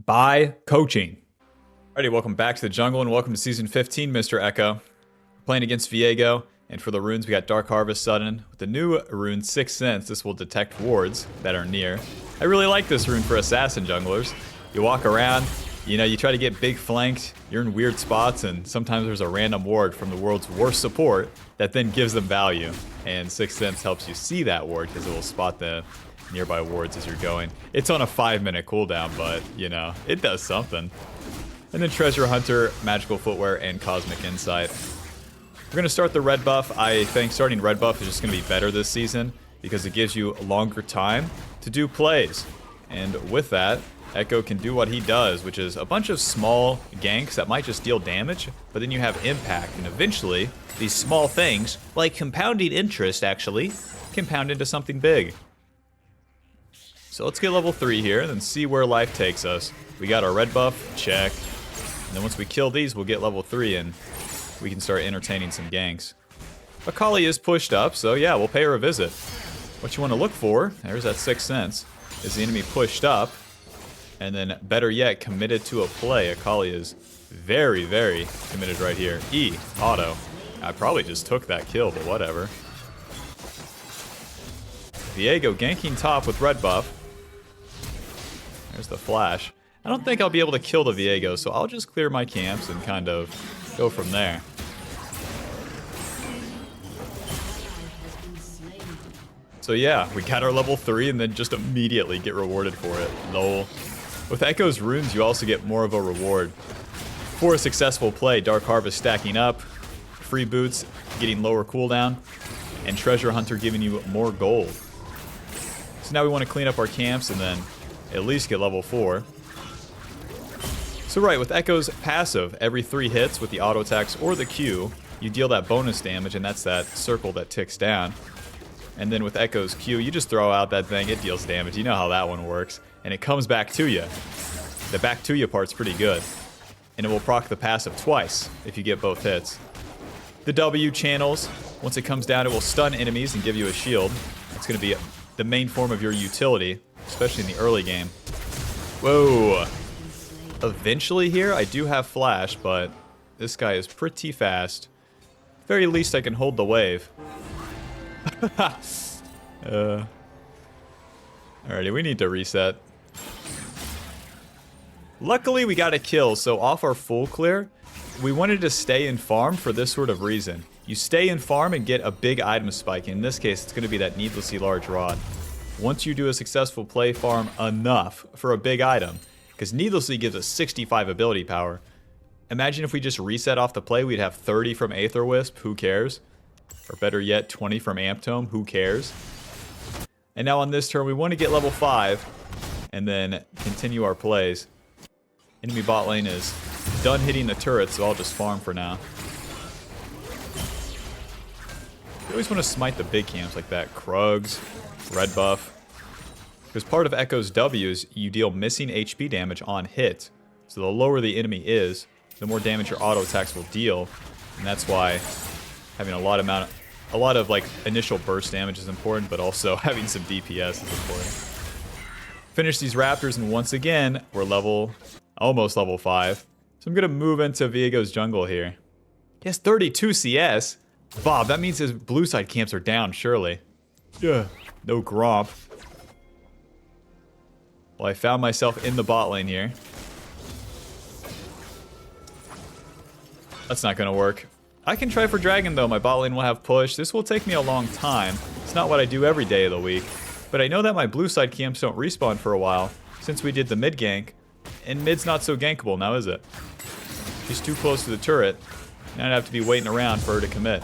by coaching. Alrighty, welcome back to the jungle and welcome to Season 15, Mr. EKKO. Playing against Viego, and for the runes we got Dark Harvest Sudden. With the new rune, Sixth Sense, this will detect wards that are near. I really like this rune for assassin junglers. You walk around, you try to get big flanked, you're in weird spots, and sometimes there's a random ward from the world's worst support that then gives them value. And Sixth Sense helps you see that ward because it will spot the nearby wards as you're going. It's on a 5-minute cooldown, but, it does something. And then Treasure Hunter, Magical Footwear, and Cosmic Insight. We're going to start the red buff. I think starting red buff is just going to be better this season because it gives you longer time to do plays. And with that, EKKO can do what he does, which is a bunch of small ganks that might just deal damage, but then you have impact. And eventually, these small things, like compounding interest actually, compound into something big. So let's get level 3 here and then see where life takes us. We got our red buff, check. And then once we kill these, we'll get level 3 and we can start entertaining some ganks. Akali is pushed up, so yeah, we'll pay her a visit. What you want to look for, there's that Sixth Sense, is the enemy pushed up, and then better yet, committed to a play. Akali is very, very committed right here. E, auto. I probably just took that kill, but whatever. Viego ganking top with red buff. There's the flash. I don't think I'll be able to kill the Viego, so I'll just clear my camps and kind of go from there. So yeah, we got our level 3 and then just immediately get rewarded for it. Lol. With EKKO's runes, you also get more of a reward. For a successful play, Dark Harvest stacking up, free boots getting lower cooldown, and Treasure Hunter giving you more gold. So now we want to clean up our camps and then at least get level 4. So right, with EKKO's passive, every 3 hits with the auto attacks or the Q, you deal that bonus damage, and that's that circle that ticks down. And then with EKKO's Q, you just throw out that thing, it deals damage. You know how that one works. And it comes back to you. The back to you part's pretty good. And it will proc the passive twice if you get both hits. The W channels, once it comes down, it will stun enemies and give you a shield. It's going to be the main form of your utility, especially in the early game. Whoa. Eventually here, I do have flash, but this guy is pretty fast. At the very least, I can hold the wave. Alrighty, we need to reset. Luckily, we got a kill, so off our full clear, we wanted to stay in farm for this sort of reason. You stay in farm and get a big item spike. In this case, it's going to be that needlessly large rod. Once you do a successful play, farm enough for a big item, because needlessly gives us 65 ability power. Imagine if we just reset off the play, we'd have 30 from Aether Wisp, who cares? Or better yet, 20 from Amp Tome, who cares? And now on this turn, we want to get level 5, and then continue our plays. Enemy bot lane is done hitting the turret, so I'll just farm for now. You always want to smite the big camps like that. Krugs, red buff. Because part of EKKO's W is you deal missing HP damage on hit. So the lower the enemy is, the more damage your auto attacks will deal. And that's why having a lot of like initial burst damage is important, but also having some DPS is important. Finish these raptors, and once again, we're almost level 5. So I'm gonna move into Viego's jungle here. He has 32 CS. Bob, that means his blue side camps are down, surely. Yeah, no Gromp. Well, I found myself in the bot lane here. That's not gonna work. I can try for Dragon though, my bot lane will have push. This will take me a long time. It's not what I do every day of the week. But I know that my blue side camps don't respawn for a while, since we did the mid gank. And mid's not so gankable now, is it? She's too close to the turret, and I'd have to be waiting around for her to commit.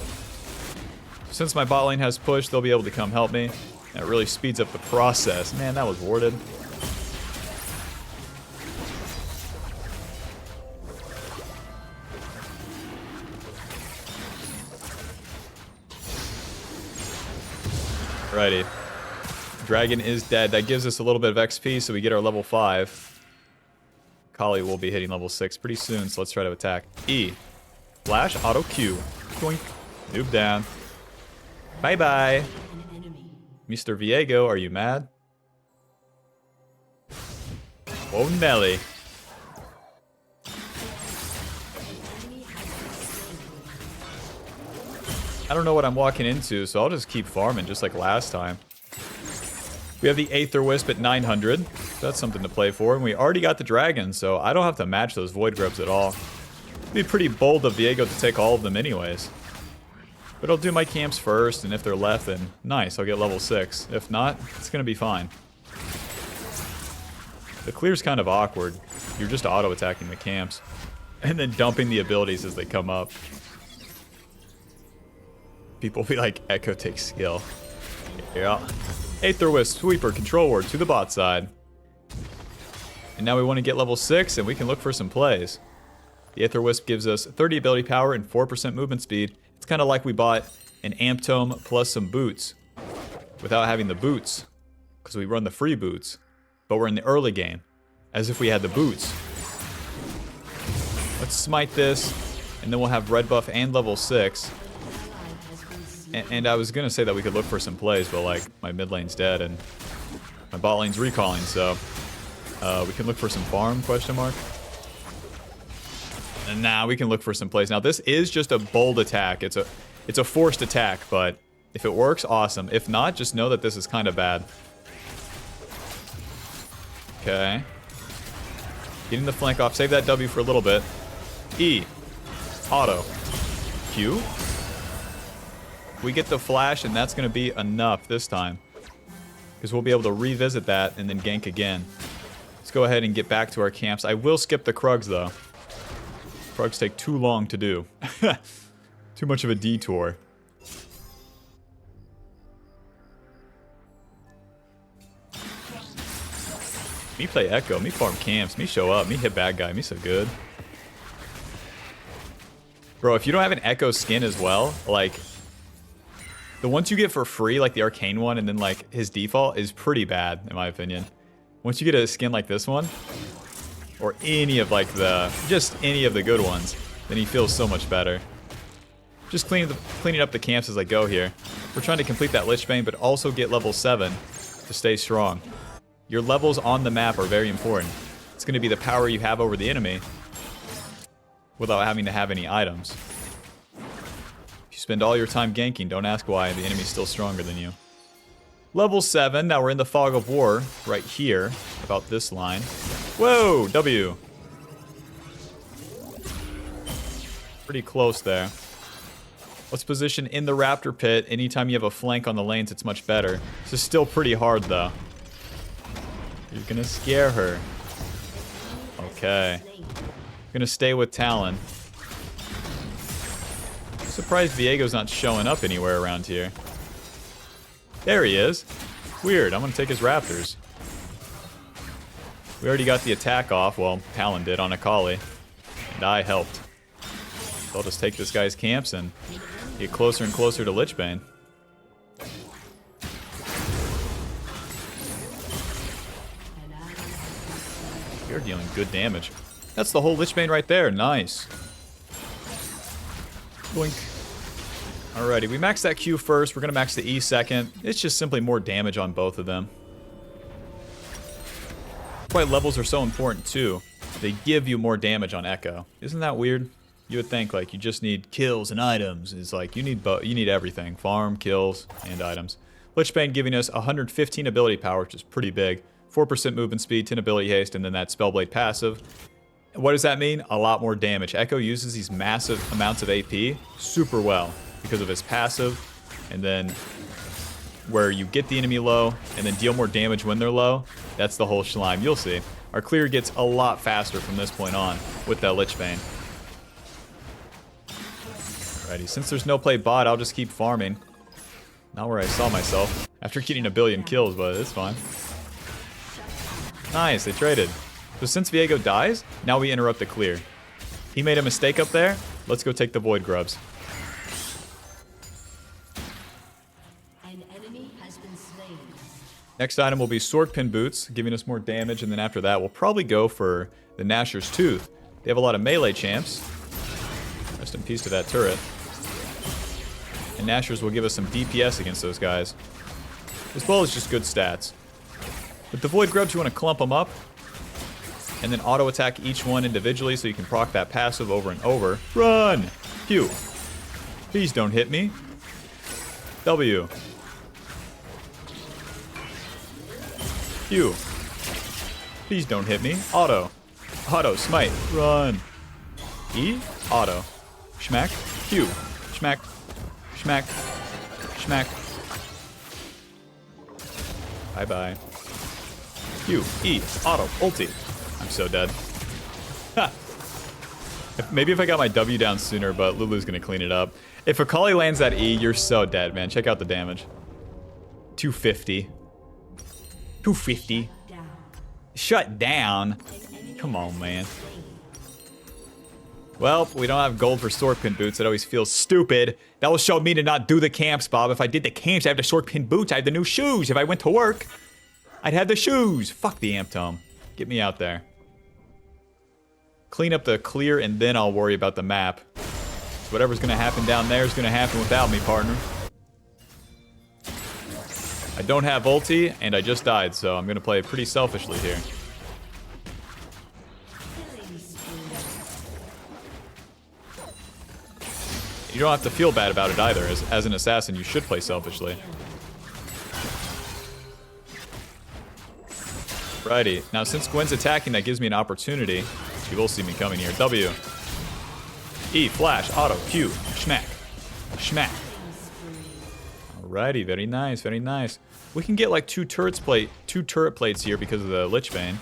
Since my bot lane has push, they'll be able to come help me. That really speeds up the process. Man, that was warded. Righty. Dragon is dead. That gives us a little bit of XP, so we get our level 5. Kali will be hitting level 6 pretty soon, so let's try to attack. E. Flash, auto Q. Doink. Noob down. Bye-bye. Mr. Viego, are you mad? Oh, Nelly. I don't know what I'm walking into, so I'll just keep farming just like last time. We have the Aether Wisp at 900. That's something to play for. And we already got the dragon, so I don't have to match those Void Grubs at all. It'd be pretty bold of Viego to take all of them anyways. But I'll do my camps first, and if they're left, then nice, I'll get level 6. If not, it's going to be fine. The clear's kind of awkward. You're just auto-attacking the camps. And then dumping the abilities as they come up. People be like, EKKO takes skill. Yeah. Aether Wisp, Sweeper, Control Ward to the bot side. And now we want to get level 6, and we can look for some plays. The Aether Wisp gives us 30 ability power and 4% movement speed. It's kind of like we bought an Amp Tome plus some boots. Without having the boots. Because we run the free boots. But we're in the early game. As if we had the boots. Let's smite this. And then we'll have red buff and level 6. And I was going to say that we could look for some plays, but like my mid lane's dead and my bot lane's recalling, so we can look for some farm, question mark. And now we can look for some plays. Now this is just a bold attack. It's a forced attack, but if it works, awesome. If not, just know that this is kind of bad. Okay. Getting the flank off. Save that W for a little bit. E. Auto. Q. We get the flash, and that's going to be enough this time. Because we'll be able to revisit that and then gank again. Let's go ahead and get back to our camps. I will skip the Krugs, though. Krugs take too long to do. Too much of a detour. Me play EKKO, me farm camps, me show up, me hit bad guy, me so good. Bro, if you don't have an EKKO skin as well, like... the ones you get for free, like the arcane one, and then like his default is pretty bad, in my opinion. Once you get a skin like this one, or any of like just any of the good ones, then he feels so much better. Just cleaning up the camps as I go here. We're trying to complete that Lich Bane, but also get level 7 to stay strong. Your levels on the map are very important. It's going to be the power you have over the enemy without having to have any items. Spend all your time ganking, don't ask why, the enemy's still stronger than you. Level 7, now we're in the Fog of War, right here, about this line. Whoa, W. Pretty close there. Let's position in the Raptor Pit. Anytime you have a flank on the lanes, it's much better. This is still pretty hard, though. You're gonna scare her. Okay. Gonna stay with Talon. Surprised Viego's not showing up anywhere around here. There he is. Weird, I'm gonna take his Raptors. We already got the attack off, well, Talon did on Akali. And I helped. So I'll just take this guy's camps and get closer and closer to Lich Bane. You're dealing good damage. That's the whole Lich Bane right there, nice. Blink. Alrighty, we maxed that Q first. We're going to max the E second. It's just simply more damage on both of them. That's why levels are so important too. They give you more damage on EKKO. Isn't that weird? You would think like you just need kills and items. It's like you need everything. Farm, kills, and items. Lich Bane giving us 115 ability power, which is pretty big. 4% movement speed, 10 ability haste, and then that Spellblade passive. What does that mean? A lot more damage. EKKO uses these massive amounts of AP super well because of his passive, and then where you get the enemy low and then deal more damage when they're low. That's the whole slime. You'll see. Our clear gets a lot faster from this point on with that Lich Bane. Alrighty, since there's no play bot, I'll just keep farming. Not where I saw myself after getting a billion kills, but it's fine. Nice, they traded. So since Viego dies, now we interrupt the clear. He made a mistake up there. Let's go take the Void Grubs. An enemy has been slain. Next item will be Swordpin Boots, giving us more damage, and then after that, we'll probably go for the Nashor's Tooth. They have a lot of melee champs. Rest in peace to that turret. And Nashor's will give us some DPS against those guys, as well as just good stats. With the Void Grubs, you want to clump them up, and then auto-attack each one individually so you can proc that passive over and over. Run! Q. Please don't hit me. W. Q. Please don't hit me. Auto. Auto. Smite. Run. E. Auto. Schmack. Q. Schmack. Schmack. Schmack. Bye-bye. Q. E. Auto. Ulti. I'm so dead. Ha! Maybe if I got my W down sooner, but Lulu's gonna clean it up. If Akali lands that E, you're so dead, man. Check out the damage. 250. 250. Shut down. Come on, man. Well, we don't have gold for sword pin boots. It always feels stupid. That will show me to not do the camps, Bob. If I did the camps, I have the sword pin boots. I have the new shoes. If I went to work, I'd have the shoes. Fuck the amp tome. Get me out there. Clean up the clear, and then I'll worry about the map. So whatever's going to happen down there is going to happen without me, partner. I don't have ulti, and I just died, so I'm going to play pretty selfishly here. You don't have to feel bad about it either. As an assassin, you should play selfishly. Righty. Now, since Gwen's attacking, that gives me an opportunity. She will see me coming here. W. E. Flash. Auto. Q. Schmack. Schmack. Alrighty. Very nice. Very nice. We can get like two turret plates here because of the Lich Bane.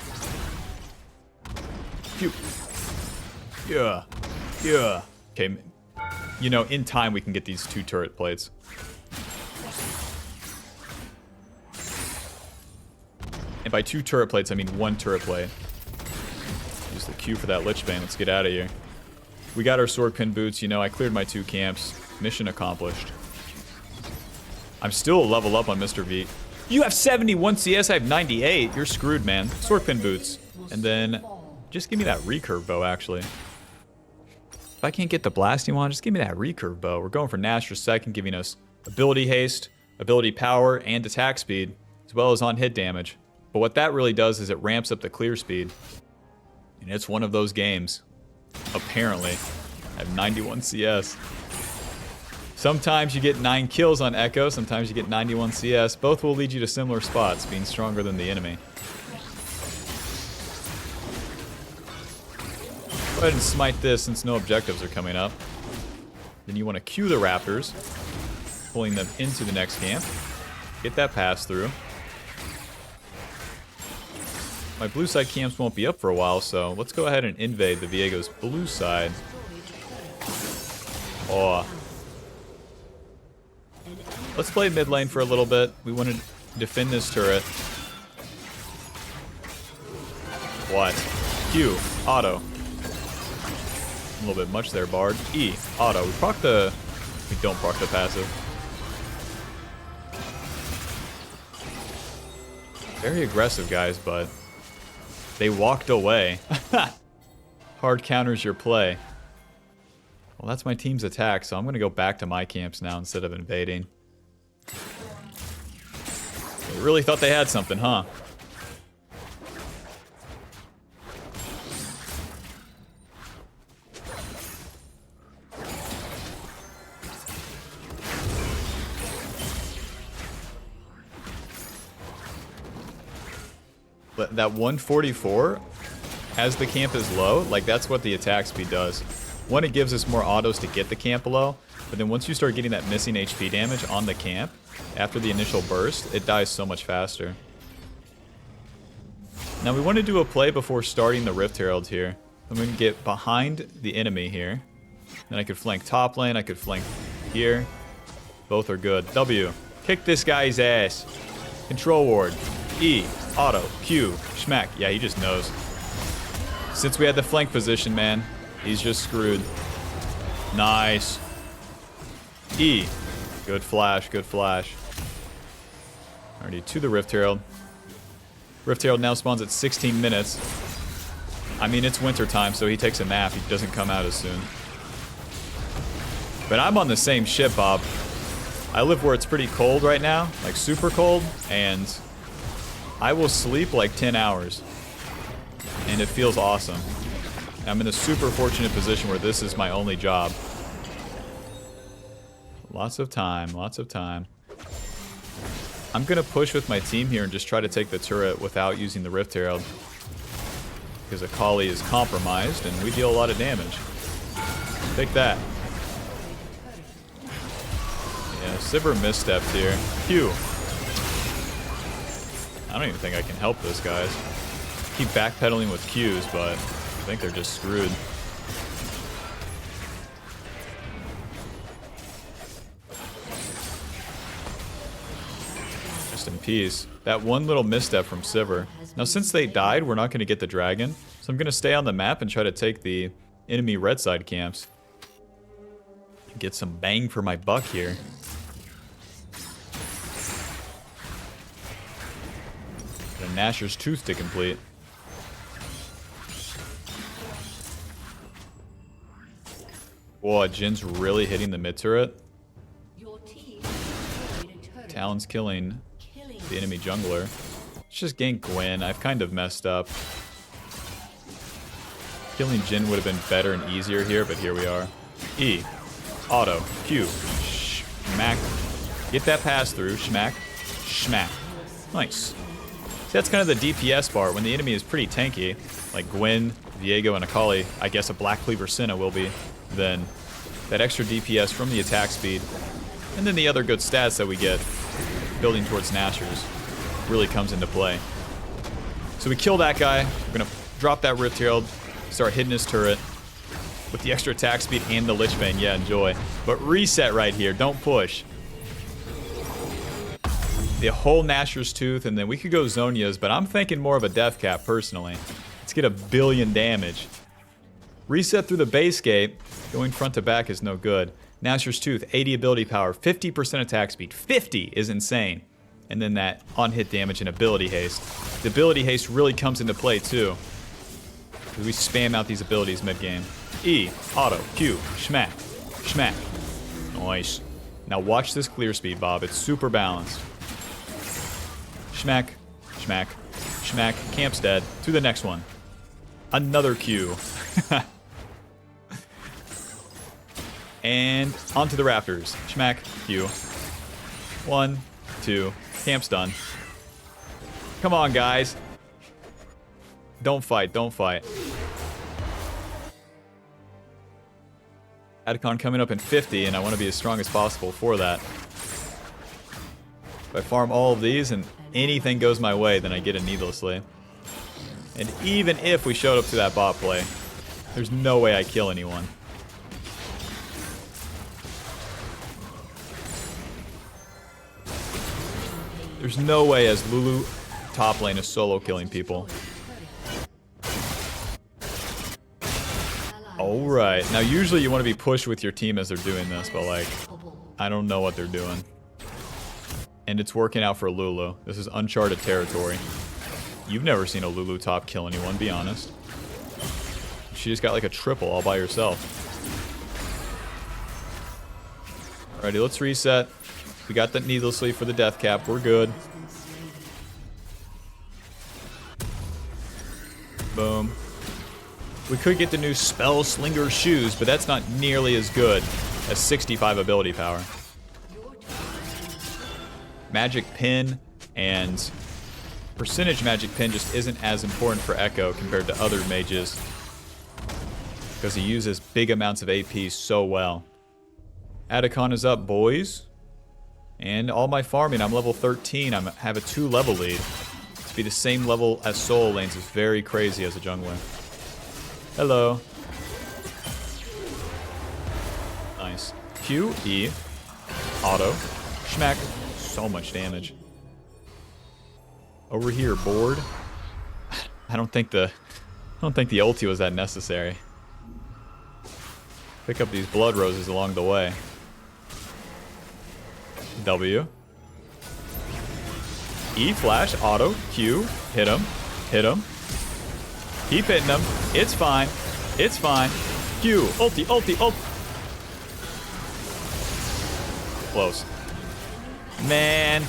Q. Yeah. Yeah. Okay. You know, in time we can get these 2 turret plates. And by 2 turret plates, I mean 1 turret plate. Use the Q for that Lich Bane. Let's get out of here. We got our sword pin boots. You know, I cleared my 2 camps. Mission accomplished. I'm still a level up on Mr. V. You have 71 CS, I have 98. You're screwed, man. Sword pin boots. And then, just give me that recurve bow, actually. If I can't get the blasting wand, just give me that recurve bow. We're going for Nasher second, giving us ability haste, ability power, and attack speed, as well as on hit damage. But what that really does is it ramps up the clear speed. And it's one of those games. Apparently. I have 91 CS. Sometimes you get 9 kills on EKKO, sometimes you get 91 CS. Both will lead you to similar spots, being stronger than the enemy. Go ahead and smite this since no objectives are coming up. Then you want to Q the Raptors, pulling them into the next camp. Get that pass through. My blue side camps won't be up for a while, so let's go ahead and invade the Viego's blue side. Oh. Let's play mid lane for a little bit. We want to defend this turret. What? Q. Auto. A little bit much there, Bard. E. Auto. We don't proc the passive. Very aggressive, guys, but they walked away. Hard counters your play. Well, that's my team's attack, so I'm going to go back to my camps now instead of invading. They really thought they had something, huh? That 144, as the camp is low, like that's what the attack speed does. One, it gives us more autos to get the camp low, but then once you start getting that missing HP damage on the camp, after the initial burst, it dies so much faster. Now we want to do a play before starting the Rift Herald here. I'm going to get behind the enemy here. Then I could flank top lane, I could flank here. Both are good. W. Kick this guy's ass. Control ward. E. Auto. Q. Schmack. Yeah, he just knows. Since we had the flank position, man, he's just screwed. Nice. E. Good flash, good flash. Already to the Rift Herald. Rift Herald now spawns at 16 minutes. I mean, it's winter time, so he takes a nap. He doesn't come out as soon. But I'm on the same ship, Bob. I live where it's pretty cold right now, like super cold, and I will sleep like 10 hours. And it feels awesome. I'm in a super fortunate position where this is my only job. Lots of time, lots of time. I'm going to push with my team here and just try to take the turret without using the Rift Herald. Because Akali is compromised and we deal a lot of damage. Take that. Yeah, Sivir misstepped here. Q. I don't even think I can help this, guys. Keep backpedaling with Qs, but I think they're just screwed. Just in peace. That one little misstep from Sivir. Now, since they died, we're not going to get the dragon. So I'm going to stay on the map and try to take the enemy red side camps. Get some bang for my buck here. Got a Nashor's Tooth to complete. Whoa, Jin's really hitting the mid turret. Talon's killing the enemy jungler. Let's just gank Gwen. I've kind of messed up. Killing Jin would have been better and easier here, but here we are. E. Auto. Q. Schmack. Get that pass through. Schmack. Schmack. Nice. See, that's kind of the DPS bar when the enemy is pretty tanky. Like Gwen, Viego, and Akali. I guess a Black Cleaver Senna will be. Then that extra DPS from the attack speed. And then the other good stats that we get building towards Nashor's really comes into play. So we kill that guy. We're going to drop that Rift Herald. Start hitting his turret. With the extra attack speed and the Lich Bane, yeah, enjoy. But reset right here, don't push. The whole Nashor's Tooth, and then we could go Zhonya's, but I'm thinking more of a death cap, personally. Let's get 1 billion damage. Reset through the base gate. Going front to back is no good. Nashor's Tooth, 80 ability power, 50% attack speed. 50 is insane. And then that on-hit damage and ability haste. The ability haste really comes into play, too. We spam out these abilities mid-game. E, auto, Q, schmack, schmack. Nice. Now watch this clear speed, Bob. It's super balanced. Schmack, schmack, schmack. Camp's dead. To the next one. Another Q. And onto the Raptors. Schmack, Q. 1, 2. Camp's done. Come on, guys. Don't fight, don't fight. Adcon coming up in 50, and I want to be as strong as possible for that. If I farm all of these and anything goes my way, then I get it needlessly. And even if we showed up to that bot play, there's no way I kill anyone. There's no way as Lulu top lane is solo killing people. Alright, now usually you want to be pushed with your team as they're doing this, but like, I don't know what they're doing. And it's working out for Lulu. This is uncharted territory. You've never seen a Lulu top kill anyone, be honest. She just got like a triple all by herself. Alrighty, let's reset. We got that needlessly for the death cap. We're good. Boom. We could get the new Spell Slinger shoes, but that's not nearly as good as 65 ability power. Magic Pin and percentage Magic Pin just isn't as important for EKKO compared to other mages, because he uses big amounts of AP so well. Adcon is up, boys. And all my farming, I'm level 13. I have a 2 level lead. To be the same level as solo lanes is very crazy as a jungler. Hello. Nice. Q, E, auto, schmack. So much damage. Over here, board. I don't think the ulti was that necessary. Pick up these blood roses along the way. W. E flash, auto, Q, hit him, hit him. Keep hitting him. It's fine. It's fine. Q, ulti, ulti, ulti. Close. Man,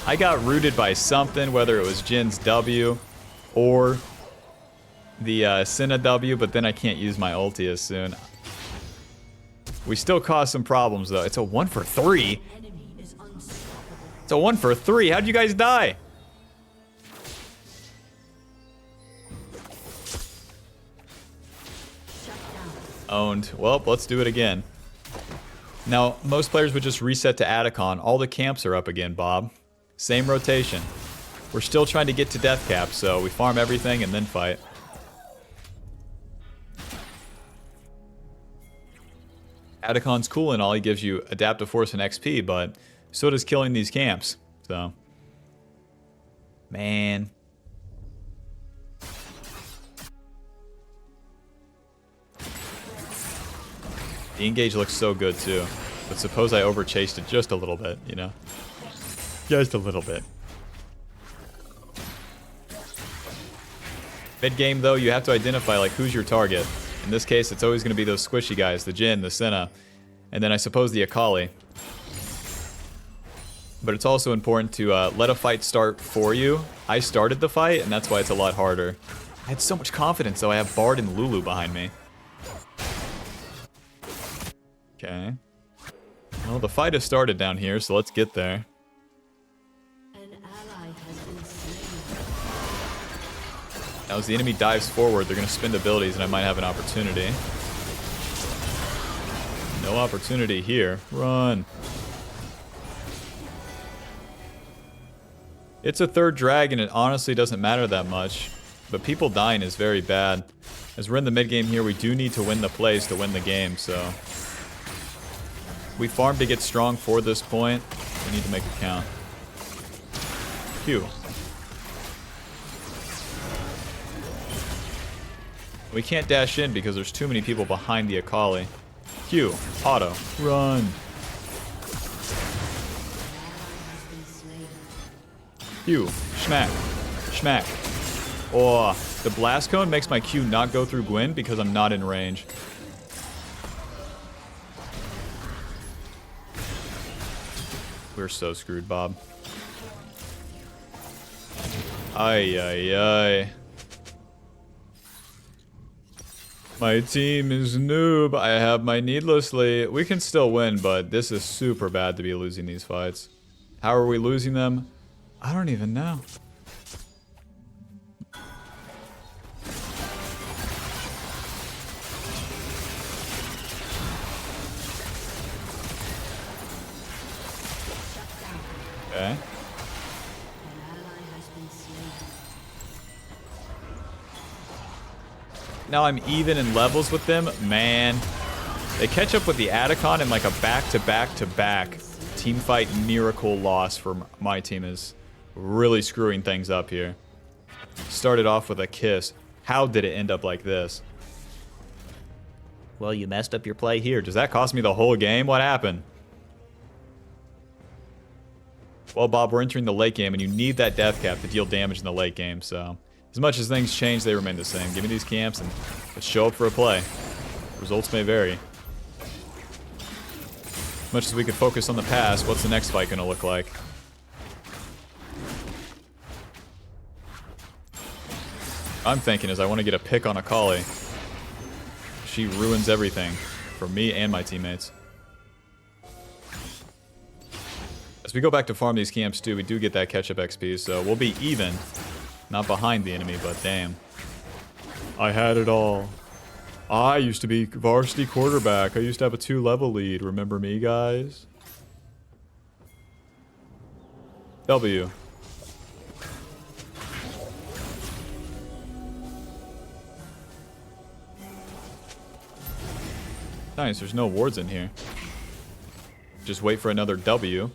I got rooted by something, whether it was Jin's W or the Senna W, but then I can't use my ulti as soon. We still cause some problems, though. It's a 1 for 3. It's a 1 for 3. How'd you guys die? Owned. Well, let's do it again. Now, most players would just reset to Atacon. All the camps are up again, Bob. Same rotation. We're still trying to get to death cap, so we farm everything and then fight. Atacon's cool and all. He gives you adaptive force and XP, but so does killing these camps. So, man. The engage looks so good too, but suppose I overchased it just a little bit, you know? Just a little bit. Mid-game though, you have to identify like who's your target. In this case, it's always going to be those squishy guys, the Jhin, the Senna, and then I suppose the Akali. But it's also important to let a fight start for you. I started the fight, and that's why it's a lot harder. I had so much confidence though, I have Bard and Lulu behind me. Okay. Well, the fight has started down here, so let's get there. An ally has been slain. Now, as the enemy dives forward, they're going to spend abilities, and I might have an opportunity. No opportunity here. Run. It's a third dragon. It honestly doesn't matter that much. But people dying is very bad. As we're in the mid game here, we do need to win the plays to win the game, so... We farmed to get strong for this point. We need to make it count. Q. We can't dash in because there's too many people behind the Akali. Q. Auto. Run. Q. Schmack. Schmack. Oh, the blast cone makes my Q not go through Gwen because I'm not in range. We're so screwed, Bob. Ay, ay, ay. My team is noob. I have my needlessly. We can still win, but this is super bad to be losing these fights. How are we losing them? I don't even know. Okay. Now I'm even in levels with them. Man, they catch up with the Atacon in like a back-to-back-to-back team fight miracle loss for my team is really screwing things up here. Started off with a kiss. How did it end up like this? Well, you messed up your play here. Does that cost me the whole game? What happened? Well, Bob, we're entering the late game, and you need that death cap to deal damage in the late game, so... As much as things change, they remain the same. Give me these camps, and let's show up for a play. Results may vary. As much as we could focus on the past, what's the next fight gonna look like? I'm thinking is I want to get a pick on Akali. She ruins everything for me and my teammates. As we go back to farm these camps too, we do get that catch-up XP, so we'll be even. Not behind the enemy, but damn. I had it all. I used to be varsity quarterback. I used to have a 2-level lead. Remember me, guys? W. Nice, there's no wards in here. Just wait for another W.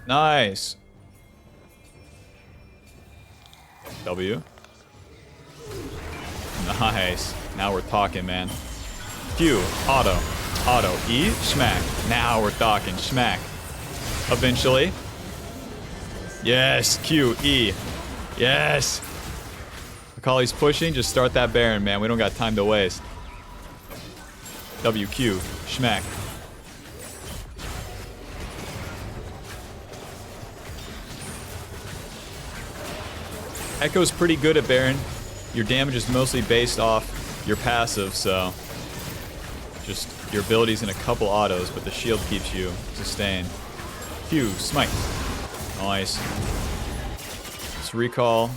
Nice. W. Nice. Now we're talking, man. Q. Auto. Auto. E. Schmack. Now we're talking. Schmack. Eventually. Yes. Q. E. Yes. Akali's pushing. Just start that Baron, man. We don't got time to waste. W. Q. Schmack. EKKO's pretty good at Baron. Your damage is mostly based off your passive, so just Your ability's in a couple autos, but the shield keeps you sustained. Q, smite. Nice. Let's recall.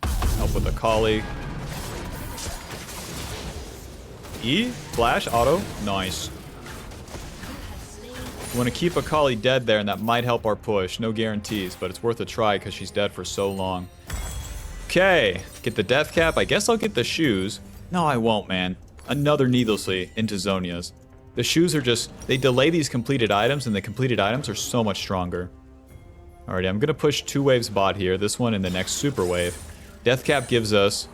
Help with Akali. E, flash, auto. Nice. We want to keep Akali dead there, and that might help our push. No guarantees, but it's worth a try because she's dead for so long. Okay, get the death cap. I guess I'll get the shoes. No, I won't, man. Another needlessly into Zhonya's. The shoes are just, they delay these completed items, and the completed items are so much stronger. Alrighty, I'm going to push 2 waves bot here. This one and the next super wave. Death cap gives us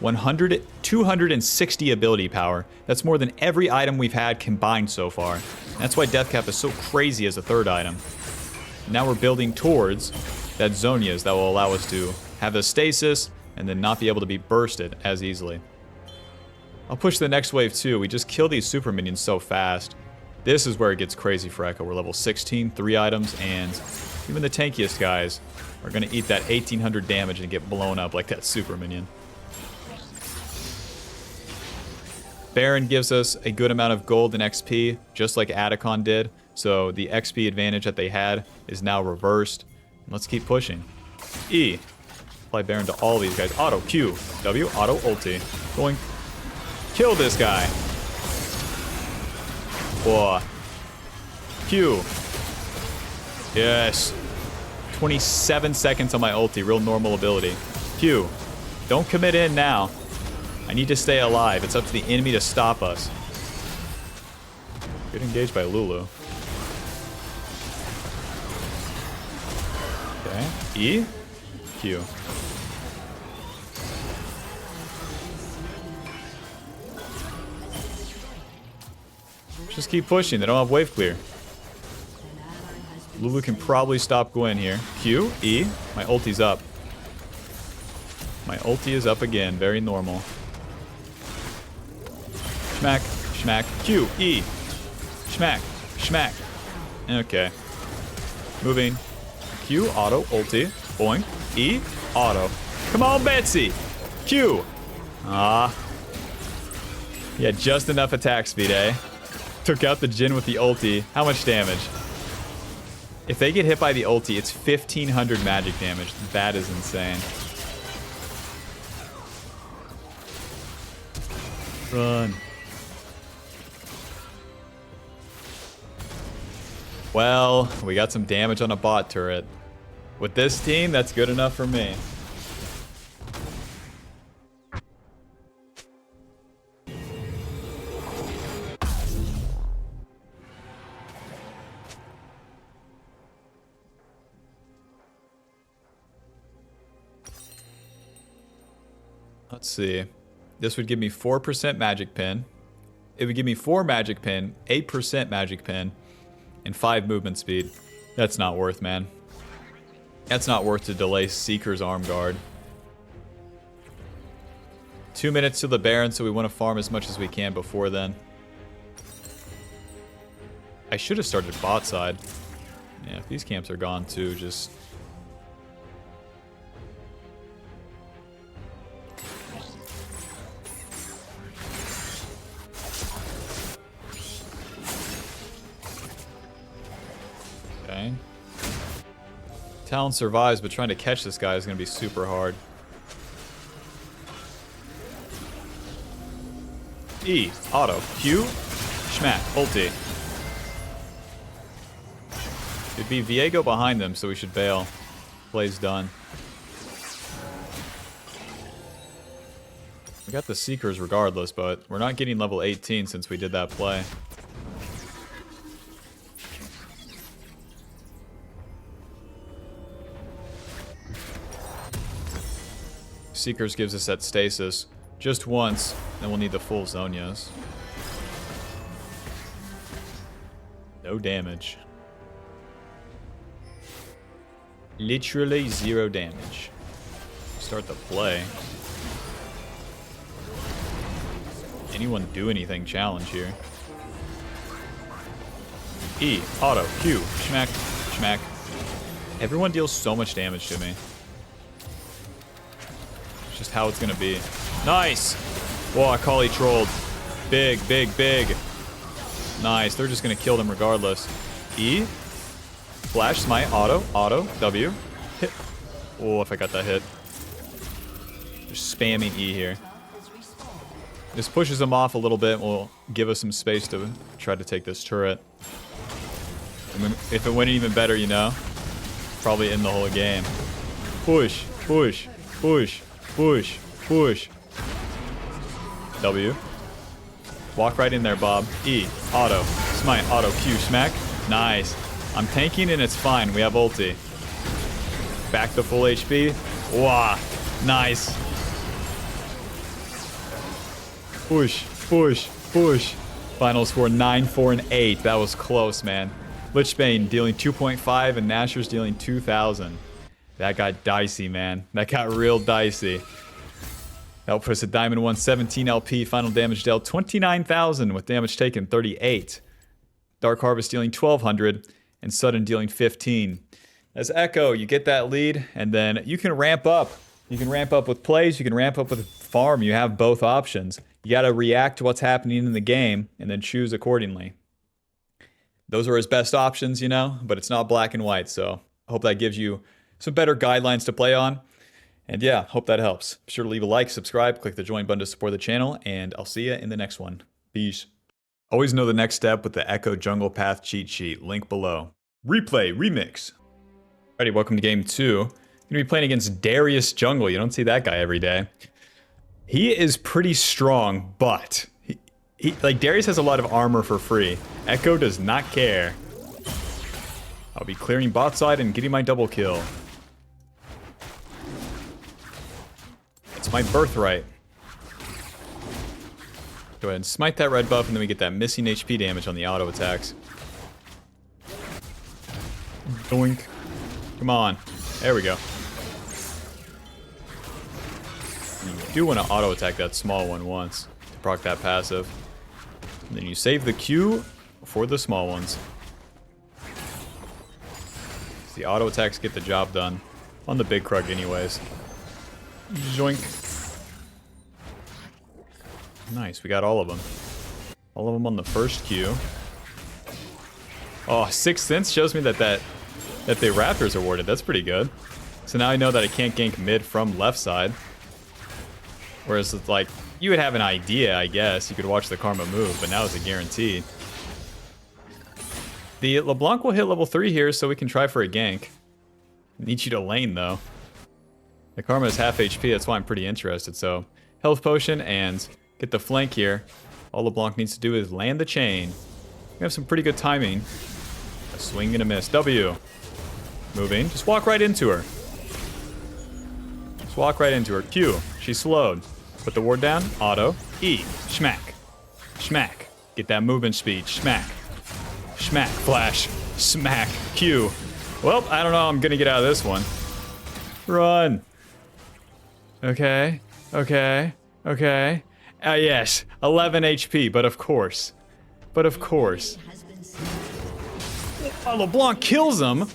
260 ability power. That's more than every item we've had combined so far. That's why death cap is so crazy as a third item. Now we're building towards that Zhonya's that will allow us to have a stasis and then not be able to be bursted as easily. I'll push the next wave too. We just kill these super minions so fast. This is where it gets crazy for EKKO. We're level 16, 3 items, and even the tankiest guys are going to eat that 1800 damage and get blown up like that super minion. Baron gives us a good amount of gold and XP, just like Atacon did. So the XP advantage that they had is now reversed. Let's keep pushing. E. Apply Baron to all these guys. Auto, Q, W, auto, ulti. Going, kill this guy. Whoa. Q. Yes. 27 seconds on my ulti, real normal ability. Q. Don't commit in now. I need to stay alive. It's up to the enemy to stop us. Get engaged by Lulu. Okay. E. Q. Just keep pushing. They don't have wave clear. Lulu can probably stop Gwen here. Q. E. My ulti's up. My ulti is up again. Very normal. Schmack, schmack, Q, E. Schmack, schmack. Okay. Moving. Q, auto, ulti. Boing. E, auto. Come on, Betsy. Q. Ah. Yeah, just enough attack speed, eh? Took out the Jhin with the ulti. How much damage? If they get hit by the ulti, it's 1500 magic damage. That is insane. Run. Well, we got some damage on a bot turret. With this team, that's good enough for me. Let's see. This would give me 4% magic pin. It would give me 4 magic pin, 8% magic pin, and 5 movement speed. That's not worth, man. That's not worth to delay Seeker's arm guard. 2 minutes to the Baron, so we want to farm as much as we can before then. I should have started bot side. Yeah, if these camps are gone too, just... Okay. Talon survives, but trying to catch this guy is going to be super hard. E, auto, Q, schmack, ulti. It'd be Viego behind them, so we should bail. Play's done. We got the Seekers regardless, but we're not getting level 18 since we did that play. Seekers gives us that stasis just once, then we'll need the full Zhonya's. No damage. Literally 0 damage. Start the play. Anyone do anything challenge here. E, auto, Q, schmack, schmack. Everyone deals so much damage to me. It's just how it's gonna be. Nice! Whoa, Akali trolled. Big, big, big. Nice. They're just going to kill them regardless. E. Flash, smite, auto, W. Hit. Oh, if I got that hit. Just spamming E here. This pushes them off a little bit. Will give us some space to try to take this turret. I mean, if it went even better, you know, probably in the whole game. Push, push, push, push, push. W. Walk right in there, Bob. E. Auto. Smite. Auto. Q. Smack. Nice. I'm tanking and it's fine. We have ulti. Back to full HP. Wow. Nice. Push. Push. Push. Final score 9, 4, and 8. That was close, man. Lichbane dealing 2.5 and Nashor's dealing 2,000. That got dicey, man. That got real dicey. That puts a Diamond 1, 17 LP. Final damage dealt 29,000 with damage taken 38. Dark Harvest dealing 1,200 and Sudden dealing 15. As EKKO, you get that lead and then you can ramp up. You can ramp up with plays. You can ramp up with farm. You have both options. You got to react to what's happening in the game and then choose accordingly. Those are his best options, you know, but it's not black and white. So I hope that gives you some better guidelines to play on. And yeah, hope that helps. Be sure to leave a like, subscribe, click the join button to support the channel, and I'll see you in the next one. Peace. Always know the next step with the EKKO Jungle Path cheat sheet. Link below. Replay, remix. Alrighty, welcome to game 2. You're going to be playing against Darius Jungle. You don't see that guy every day. He is pretty strong, but like Darius has a lot of armor for free. EKKO does not care. I'll be clearing bot side and getting my double kill. It's my birthright. Go ahead and smite that red buff and then we get that missing HP damage on the auto attacks. Doink. Come on. There we go. You do want to auto attack that small one once to proc that passive. And then you save the Q for the small ones. The auto attacks get the job done on the big Krug anyways. Zoink. Nice, we got all of them. All of them on the first Q. Oh, 6th Sense shows me that the Raptors are warded. That's pretty good. So now I know that I can't gank mid from left side. Whereas it's like, you would have an idea, I guess. You could watch the Karma move, but now it's a guarantee. The LeBlanc will hit level 3 here, so we can try for a gank. Need you to lane, though. The Karma is half HP, that's why I'm pretty interested. So, health potion and get the flank here. All LeBlanc needs to do is land the chain. We have some pretty good timing. A swing and a miss. W. Moving. Just walk right into her. Just walk right into her. Q. She's slowed. Put the ward down. Auto. E. Schmack. Schmack. Get that movement speed. Schmack. Schmack. Flash. Smack. Q. Well, I don't know how I'm gonna get out of this one. Run. Okay. Okay. Okay. Yes. 11 HP, but of course. But of course. Oh, LeBlanc kills him.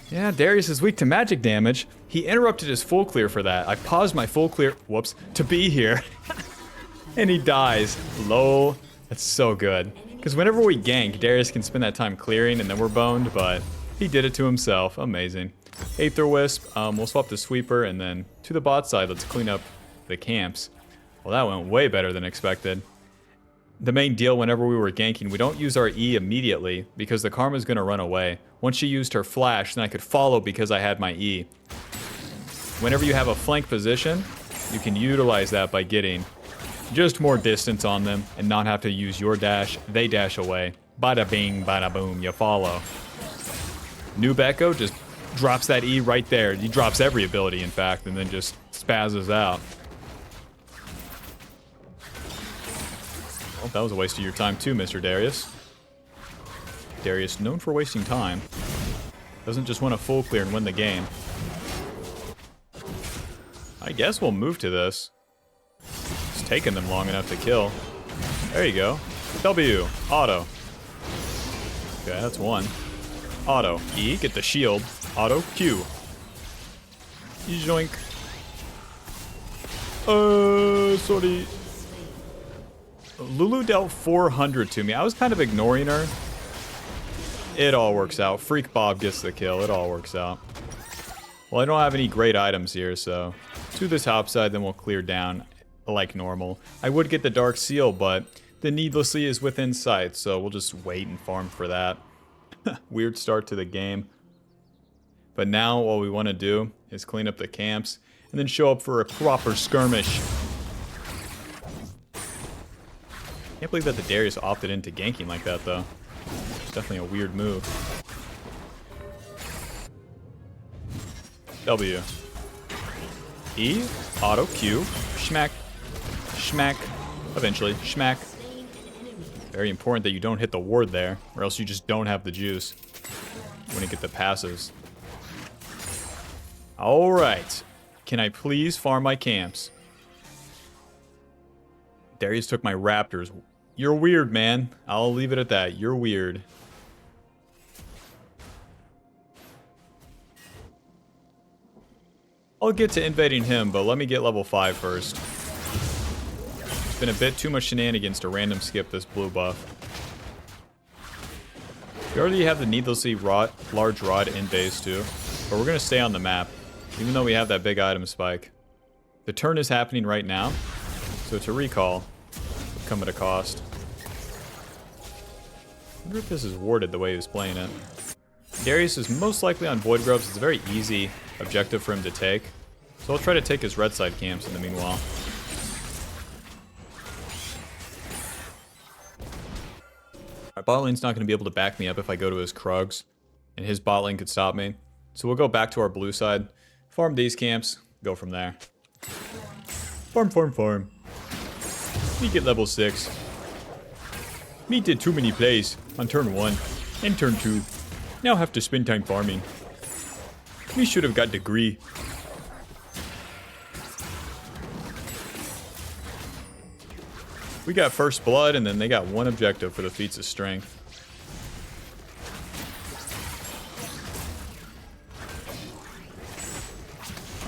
Yeah, Darius is weak to magic damage. He interrupted his full clear for that. I paused my full clear, whoops, to be here. And he dies. Lol. That's so good. Because whenever we gank, Darius can spend that time clearing and then we're boned, but he did it to himself. Amazing. Aether Wisp. We'll swap the Sweeper and then to the bot side, let's clean up the camps. Well, that went way better than expected. The main deal whenever we were ganking, we don't use our E immediately because the Karma's going to run away. Once she used her flash, then I could follow because I had my E. Whenever you have a flank position, you can utilize that by getting just more distance on them and not have to use your dash. They dash away. Bada bing, bada boom, you follow. Noob EKKO just drops that E right there. He drops every ability, in fact, and then just spazzes out. Well, that was a waste of your time too, Mr. Darius. Darius, known for wasting time, doesn't just want to full clear and win the game. I guess we'll move to this. It's taken them long enough to kill. There you go. W. Auto. Okay, that's one. Auto. E. Get the shield. Auto. Q. Joink. Sorry. Lulu dealt 400 to me. I was kind of ignoring her. It all works out. Freak Bob gets the kill. It all works out. Well, I don't have any great items here, so to the top side, then we'll clear down like normal. I would get the Dark Seal, but the Needlessly is within sight, so we'll just wait and farm for that. Weird start to the game. But now what we want to do is clean up the camps and then show up for a proper skirmish. Can't believe that the Darius opted into ganking like that, though. It's definitely a weird move. W. E. Auto Q. Schmack. Schmack. Eventually. Schmack. Very important that you don't hit the ward there, or else you just don't have the juice when you get the passives. Alright. Can I please farm my camps? Darius took my raptors. You're weird, man. I'll leave it at that. You're weird. I'll get to invading him, but let me get level 5 first. It's been a bit too much shenanigans to random skip this blue buff. We already have the needlessly large rod in base too, but we're going to stay on the map, even though we have that big item spike. The turn is happening right now, so to recall would come at a cost. I wonder if this is warded the way he was playing it. Darius is most likely on Void Groves. It's a very easy objective for him to take, so I'll try to take his red side camps in the meanwhile. My bot lane's not going to be able to back me up if I go to his Krugs, and his bot lane could stop me. So we'll go back to our blue side, farm these camps, go from there. Farm, farm, farm. Me get level 6. Me did too many plays on turn 1 and turn 2. Now have to spend time farming. Me should have got degree. We got first blood, and then they got one objective for the feats of strength.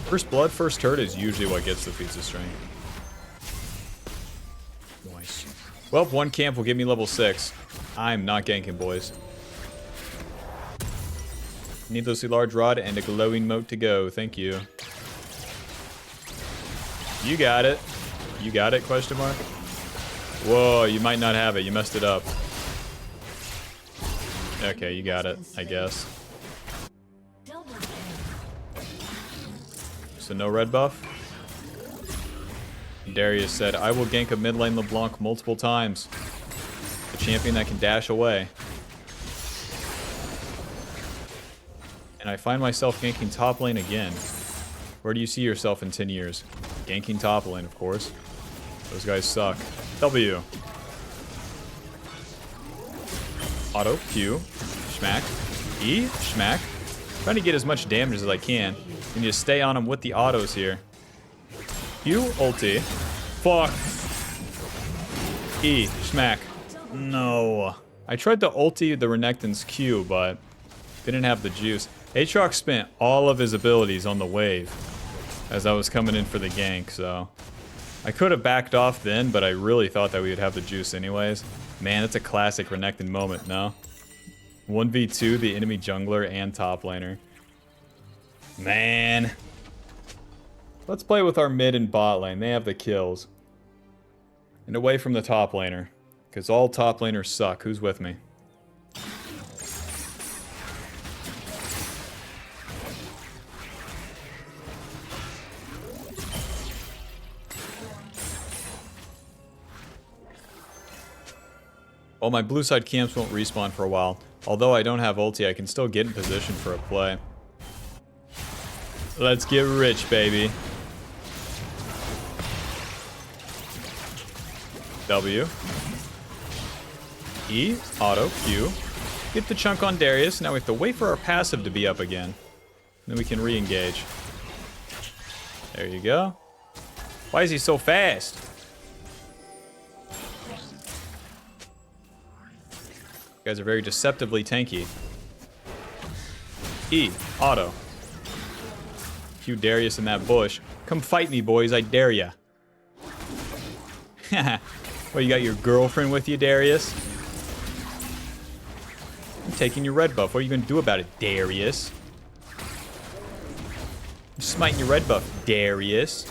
First blood, first turret is usually what gets the feats of strength. Nice. Well, one camp will give me level 6. I'm not ganking, boys. Needlessly large rod and a glowing moat to go. Thank you. You got it. You got it, question mark? Whoa, you might not have it. You messed it up. Okay, you got it, I guess. So no red buff? Darius said, I will gank a mid lane LeBlanc multiple times. A champion that can dash away. And I find myself ganking top lane again. Where do you see yourself in 10 years? Ganking top lane, of course. Those guys suck. W. Auto, Q, schmack, E, schmack. Trying to get as much damage as I can. I need to stay on him with the autos here. Q, ulti. Fuck. E, schmack. No. I tried to ulti the Renekton's Q, but didn't have the juice. Aatrox spent all of his abilities on the wave as I was coming in for the gank, so I could have backed off then, but I really thought that we would have the juice anyways. Man, it's a classic Renekton moment, no? 1v2, the enemy jungler and top laner. Man. Let's play with our mid and bot lane. They have the kills. And away from the top laner. Because all top laners suck. Who's with me? Well, my blue side camps won't respawn for a while. Although I don't have ulti, I can still get in position for a play. Let's get rich, baby. W. E. Auto. Q. Get the chunk on Darius. Now we have to wait for our passive to be up again. Then we can re-engage. There you go. Why is he so fast? You guys are very deceptively tanky. E. Auto. Q Darius in that bush. Come fight me, boys. I dare ya. Well, you got your girlfriend with you, Darius? I'm taking your red buff. What are you going to do about it, Darius? I'm smiting your red buff, Darius.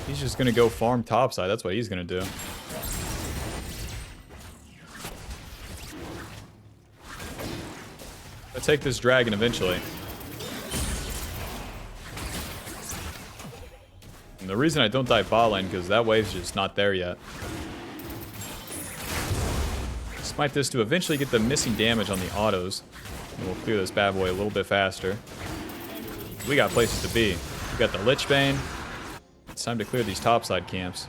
He's just going to go farm topside. That's what he's going to do. I'll take this dragon eventually. And the reason I don't die bot lane, because that wave's just not there yet. Smite this to eventually get the missing damage on the autos. And we'll clear this bad boy a little bit faster. We got places to be. We got the Lich Bane. It's time to clear these topside camps.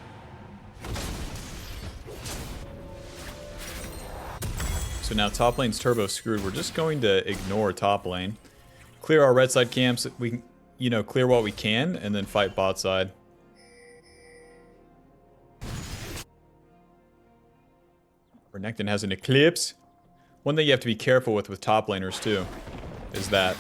So now top lane's turbo screwed. We're just going to ignore top lane. Clear our red side camps. We can, you know, clear what we can and then fight bot side. Renekton has an eclipse. One thing you have to be careful with top laners too is that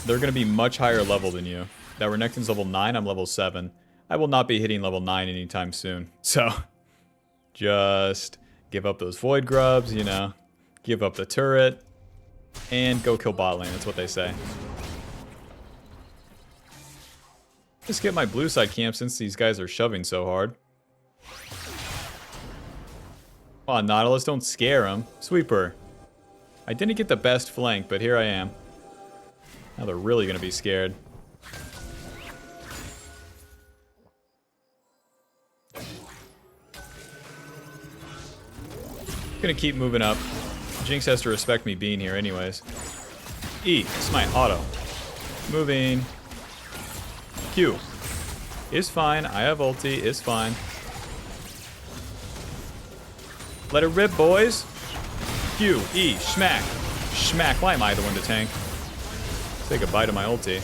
they're going to be much higher level than you. That Renekton's level 9, I'm level 7. I will not be hitting level 9 anytime soon. So, just give up those void grubs, you know. Give up the turret. And go kill bot lane, that's what they say. Just get my blue side camp since these guys are shoving so hard. Come on, Nautilus, don't scare him. Sweeper. I didn't get the best flank, but here I am. Now they're really going to be scared. Gonna keep moving up. Jinx has to respect me being here anyways. E, it's my auto. Moving. Q. Is fine. I have ulti. Is fine. Let it rip, boys. Q, E, smack. Smack. Why am I the one to tank? Say goodbye to my ulti.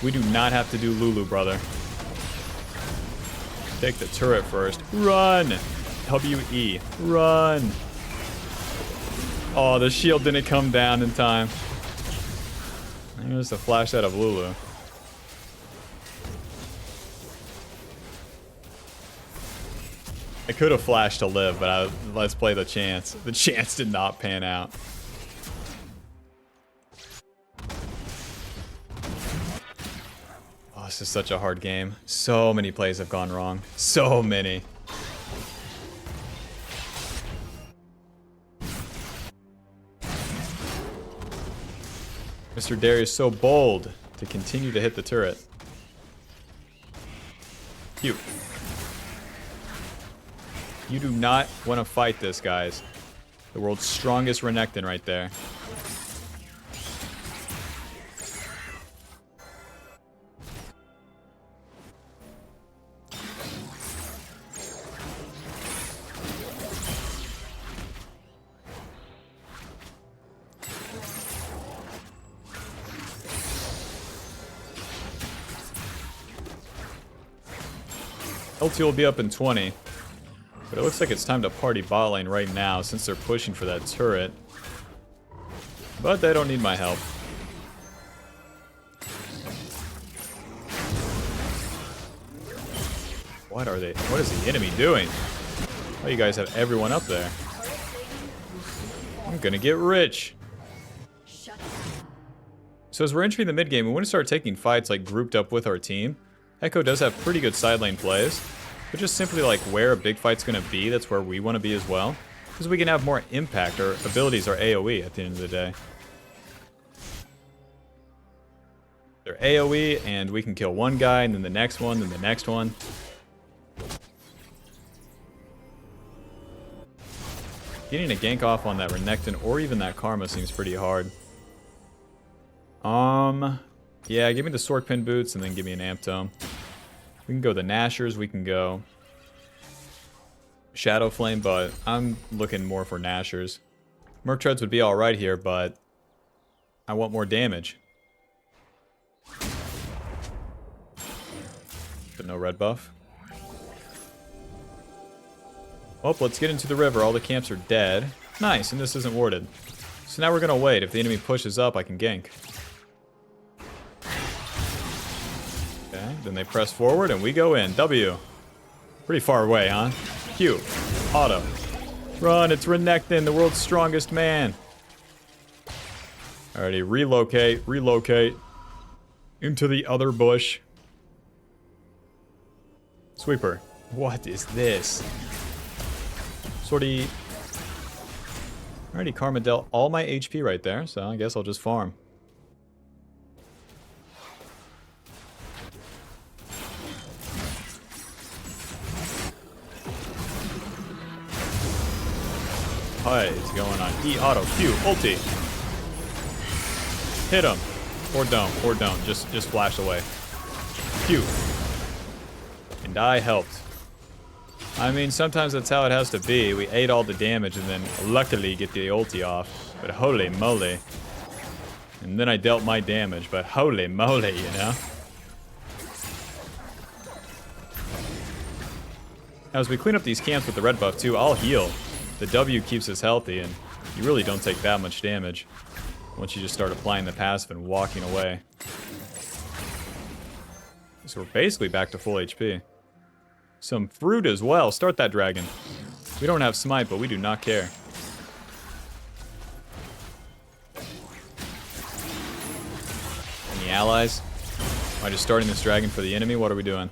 We do not have to do Lulu, brother. Take the turret first. Run! W-E. Run! Oh, the shield didn't come down in time. There's a flash out of Lulu. I could have flashed to live, but let's play the chance. The chance did not pan out. Oh, this is such a hard game. So many plays have gone wrong. So many. Mr. Darius so bold to continue to hit the turret. Cute. You do not want to fight this, guys. The world's strongest Renekton right there. LT will be up in 20. But it looks like it's time to party bot lane right now since they're pushing for that turret. But they don't need my help. What are they? What is the enemy doing? Oh, you guys have everyone up there. I'm gonna get rich. So as we're entering the mid game, we want to start taking fights like grouped up with our team. EKKO does have pretty good side lane plays. But just simply like where a big fight's going to be, that's where we want to be as well. Because we can have more impact. Our abilities are AoE at the end of the day. They're AoE, and we can kill one guy, and then the next one, then the next one. Getting a gank off on that Renekton, or even that Karma, seems pretty hard. Yeah, give me the Sword Pin Boots, and then give me an Amp Tome. We can go the Nashers, we can go Shadow Flame, but I'm looking more for Nashers. Merc Treads would be alright here, but I want more damage. But no red buff. Well, let's get into the river. All the camps are dead. Nice, and this isn't warded. So now we're gonna wait. If the enemy pushes up, I can gank. Okay, then they press forward and we go in. W. Pretty far away, huh? Q. Auto. Run, it's Renekton, the world's strongest man. Alrighty, relocate. Into the other bush. Sweeper. What is this? Sortie. Alrighty, Karma dealt all my HP right there, so I guess I'll just farm. What is going on? E, auto, Q, ulti. Hit him. Or don't. Just flash away. Q. And I helped. I mean, sometimes that's how it has to be. We ate all the damage and then luckily get the ulti off. But holy moly. And then I dealt my damage, but holy moly, you know? Now, as we clean up these camps with the red buff too, I'll heal. The W keeps us healthy, and you really don't take that much damage once you just start applying the passive and walking away. So we're basically back to full HP. Some fruit as well. Start that dragon. We don't have smite, but we do not care. Any allies? Am I just starting this dragon for the enemy? What are we doing?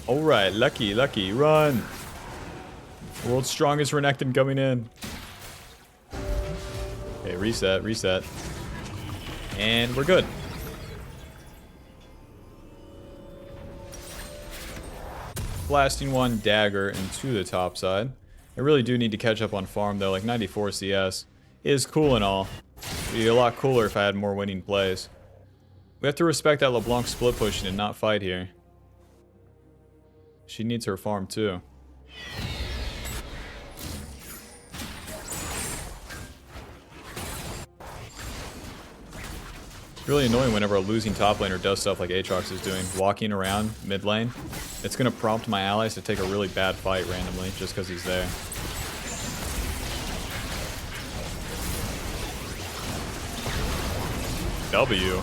Alright, lucky, run! World's strongest Renekton coming in. Okay, reset. And we're good. Blasting one dagger into the top side. I really do need to catch up on farm though, like 94 CS is cool and all. It'd be a lot cooler if I had more winning plays. We have to respect that LeBlanc split pushing and not fight here. She needs her farm too. It's really annoying whenever a losing top laner does stuff like Aatrox is doing, walking around mid lane. It's gonna prompt my allies to take a really bad fight randomly just because he's there. W.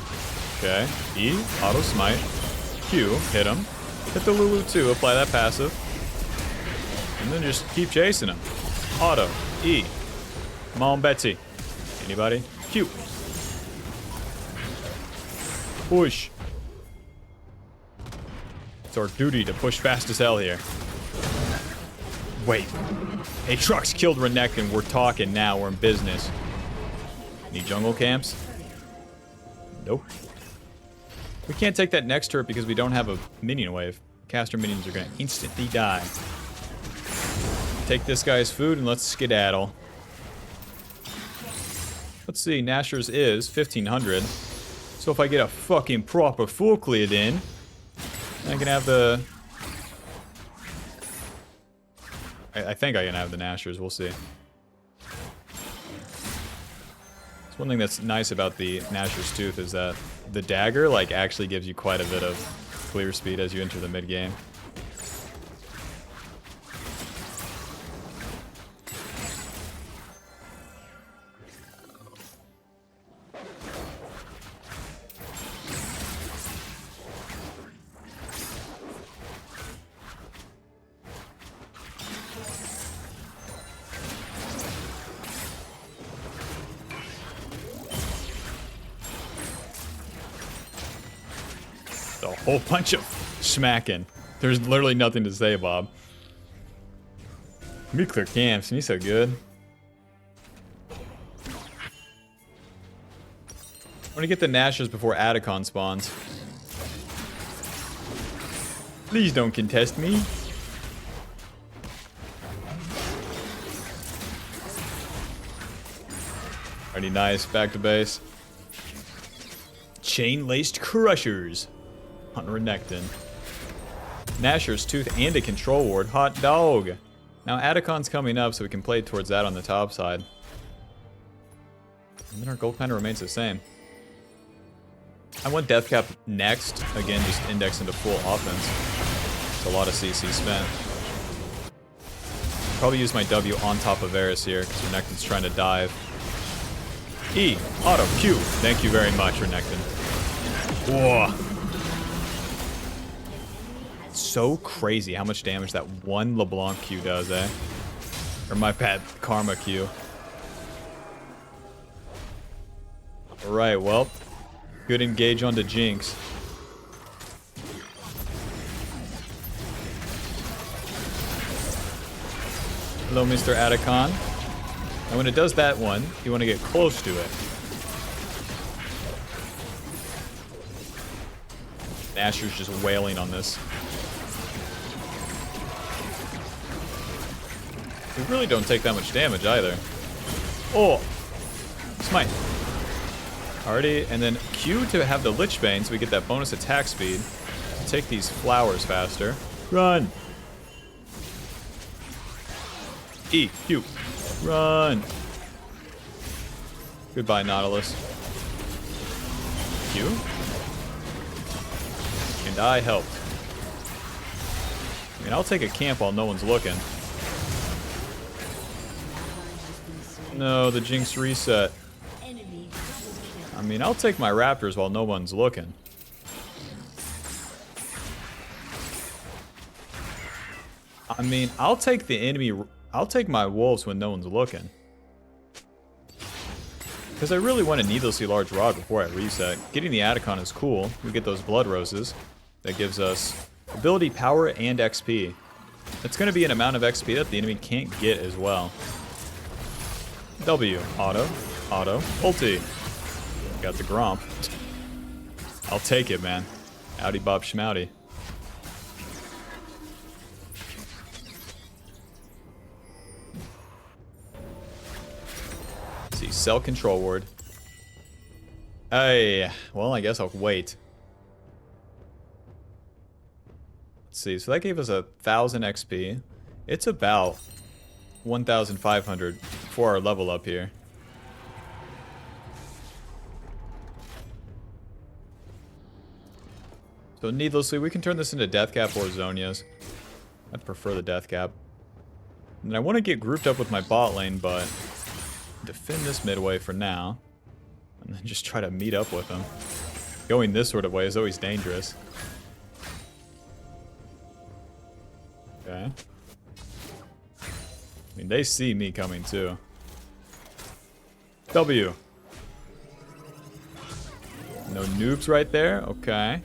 Okay. E. Auto smite. Q. Hit him. Hit the Lulu too, apply that passive. And then just keep chasing him. Auto. E. Come on, Betsy. Anybody? Q. Push. It's our duty to push fast as hell here. Wait. Aatrox killed Renekton. We're talking now. We're in business. Any jungle camps? Nope. We can't take that next turret because we don't have a minion wave. Caster minions are going to instantly die. Take this guy's food and let's skedaddle. Let's see, Nashor's is 1500. So if I get a fucking proper full cleared in, I can have the... I think I can have the Nashor's, we'll see. It's one thing that's nice about the Nashor's Tooth is that the dagger, like, actually gives you quite a bit of clear speed as you enter the mid game. A whole bunch of smacking. There's literally nothing to say, Bob. Let me clear camps. He's so good. I want to get the Nashers before Atacon spawns. Please don't contest me. Alrighty, nice. Back to base. Chain-laced crushers on Renekton. Nashor's Tooth and a control ward. Hot dog. Now Atacon's coming up, so we can play towards that on the top side. And then our gold kind of remains the same. I want Deathcap next. Again, just index into full offense. It's a lot of CC spent. Probably use my W on top of Varus here, because Renekton's trying to dive. E, auto, Q. Thank you very much, Renekton. Whoa. So crazy how much damage that one LeBlanc Q does, eh? Or my bad, Karma Q. Alright, well. Good engage onto Jinx. Hello, Mr. Atacon. And when it does that one, you want to get close to it. Asher's just wailing on this. We really don't take that much damage either. Oh! Smite. Alrighty, and then Q to have the Lich Bane so we get that bonus attack speed. Take these flowers faster. Run! E, Q. Run! Goodbye, Nautilus. Q. And I helped. I mean, I'll take a camp while no one's looking. No, the Jinx reset. I mean, I'll take my Raptors while no one's looking. I mean, I'll take the enemy... I'll take my wolves when no one's looking. Because I really want a needlessly large rod before I reset. Getting the Atacon is cool. We get those blood roses. That gives us ability, power, and XP. It's going to be an amount of XP that the enemy can't get as well. W. Auto. Auto. Ulti. Got the Gromp. I'll take it, man. Howdy Bob Schmouty. See, cell control ward. Hey, well, I guess I'll wait. Let's see, so that gave us 1,000 XP. It's about 1,500 for our level up here. So needlessly, we can turn this into Death Cap or Zonias. I'd prefer the Death Cap. And I want to get grouped up with my bot lane, but defend this midway for now. And then just try to meet up with them. Going this sort of way is always dangerous. Okay. I mean, they see me coming too. W. No noobs right there? Okay.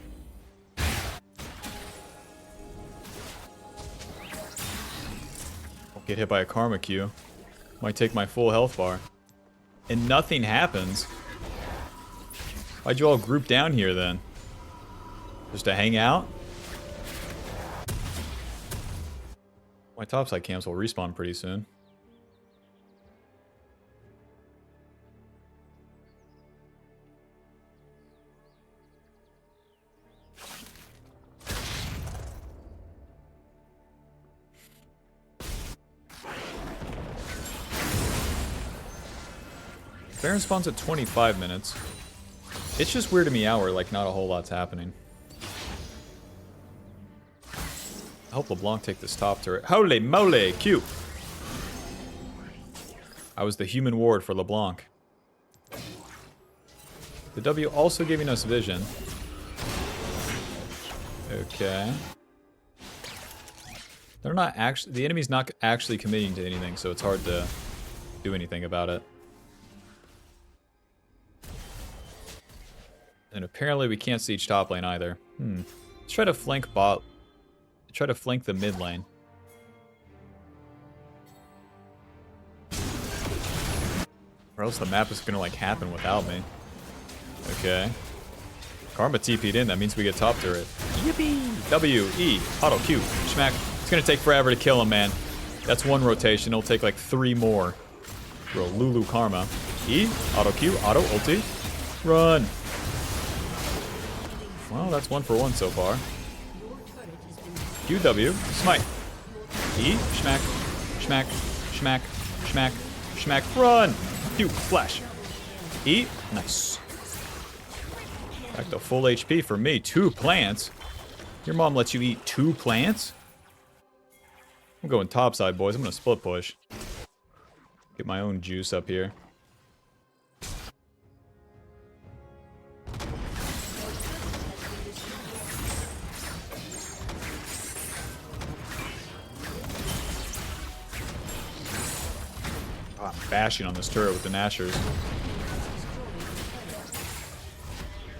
Get hit by a Karma Q. Might take my full health bar. And nothing happens. Why'd you all group down here then? Just to hang out? My topside camps will respawn pretty soon. Baron spawns at 25 minutes. It's just weirding me out where, like, not a whole lot's happening. I hope LeBlanc take this top turret. Holy moly, Q! I was the human ward for LeBlanc. The W also giving us vision. Okay. They're not actually... The enemy's not actually committing to anything, so it's hard to do anything about it. And apparently we can't see each top lane either. Let's try to flank bot. Try to flank the mid lane. Or else the map is gonna like happen without me. Okay. Karma TP'd in, that means we get top turret. Yippee! W, E, auto, Q, smack. It's gonna take forever to kill him, man. That's one rotation, it'll take like 3 more. Bro, Lulu Karma. E, auto, Q, auto, ulti. Run! Well, that's 1 for 1 so far. QW, smite. E, schmack, schmack, schmack, schmack, schmack, run! Q, flash. E, nice. Back to full HP for me. 2 plants? Your mom lets you eat 2 plants? I'm going topside, boys. I'm gonna split push. Get my own juice up here. Oh, I'm bashing on this turret with the Nashers.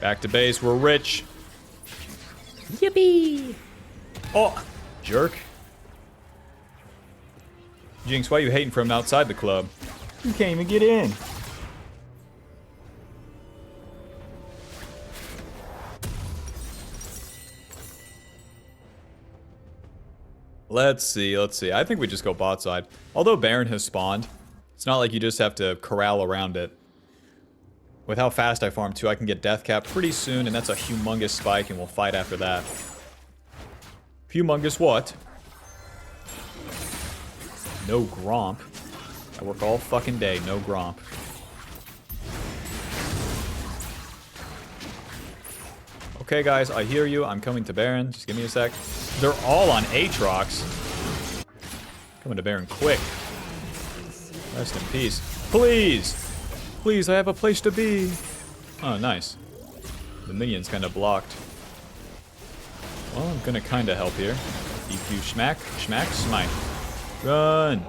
Back to base. We're rich. Yippee! Oh, jerk. Jinx, why are you hating from outside the club? You can't even get in. Let's see. I think we just go bot side. Although Baron has spawned, it's not like you just have to corral around it. With how fast I farm too, I can get death cap pretty soon, and that's a humongous spike, and we'll fight after that. Humongous what? No Gromp. I work all fucking day, no Gromp. Okay, guys, I hear you. I'm coming to Baron. Just give me a sec. They're all on Aatrox. Coming to Baron quick. Rest in peace. Please! Please, I have a place to be. Oh, nice. The minion's kind of blocked. Well, I'm gonna kind of help here. EQ schmack, schmack, smite. Run!